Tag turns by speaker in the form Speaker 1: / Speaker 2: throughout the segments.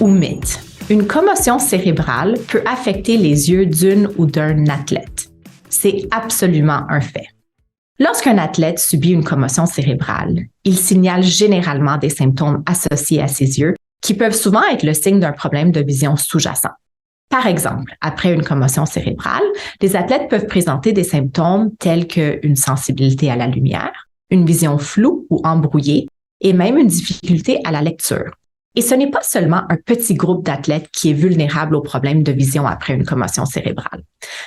Speaker 1: ou mythe? Une commotion cérébrale peut affecter les yeux d'une ou d'un athlète. C'est absolument un fait. Lorsqu'un athlète subit une commotion cérébrale, il signale généralement des symptômes associés à ses yeux qui peuvent souvent être le signe d'un problème de vision sous-jacent. Par exemple, après une commotion cérébrale, les athlètes peuvent présenter des symptômes tels qu'une sensibilité à la lumière, une vision floue ou embrouillée et même une difficulté à la lecture. Et ce n'est pas seulement un petit groupe d'athlètes qui est vulnérable aux problèmes de vision après une commotion cérébrale.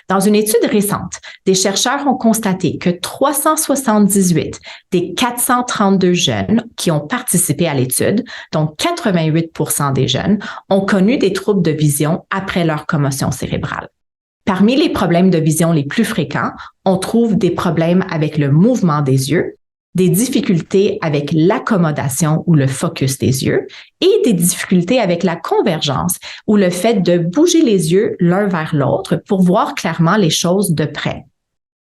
Speaker 1: Dans une étude récente, des chercheurs ont constaté que 378 des 432 jeunes qui ont participé à l'étude, donc 88% des jeunes, ont connu des troubles de vision après leur commotion cérébrale. Parmi les problèmes de vision les plus fréquents, on trouve des problèmes avec le mouvement des yeux, des difficultés avec l'accommodation ou le focus des yeux et des difficultés avec la convergence ou le fait de bouger les yeux l'un vers l'autre pour voir clairement les choses de près.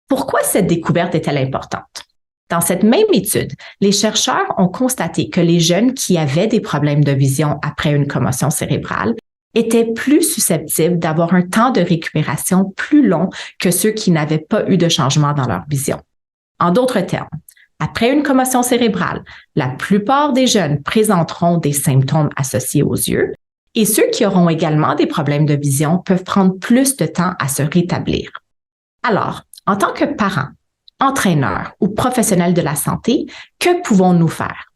Speaker 1: Pourquoi cette découverte est-elle importante? Dans cette même étude, les chercheurs ont constaté que les jeunes qui avaient des problèmes de vision après une commotion cérébrale étaient plus susceptibles d'avoir un temps de récupération plus long que ceux qui n'avaient pas eu de changement dans leur vision. En d'autres termes, après une commotion cérébrale, la plupart des jeunes présenteront des symptômes associés aux yeux et ceux qui auront également des problèmes de vision peuvent prendre plus de temps à se rétablir. Alors, en tant que parents, entraîneurs ou professionnels de la santé, que pouvons-nous faire?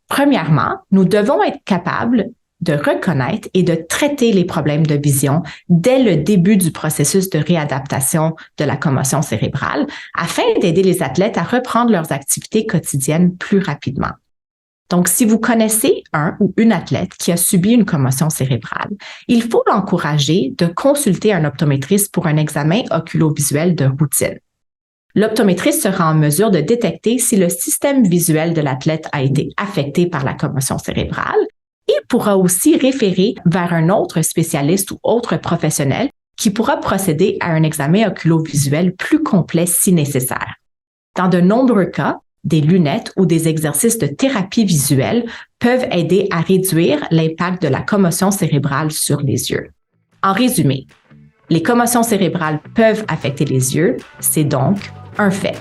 Speaker 1: Premièrement, nous devons être capables de reconnaître et de traiter les problèmes de vision dès le début du processus de réadaptation de la commotion cérébrale afin d'aider les athlètes à reprendre leurs activités quotidiennes plus rapidement. Donc, si vous connaissez un ou une athlète qui a subi une commotion cérébrale, il faut l'encourager de consulter un optométriste pour un examen oculovisuel de routine. L'optométriste sera en mesure de détecter si le système visuel de l'athlète a été affecté par la commotion cérébrale et pourra aussi référer vers un autre spécialiste ou autre professionnel qui pourra procéder à un examen oculovisuel plus complet si nécessaire. Dans de nombreux cas, des lunettes ou des exercices de thérapie visuelle peuvent aider à réduire l'impact de la commotion cérébrale sur les yeux. En résumé, les commotions cérébrales peuvent affecter les yeux, c'est donc un fait.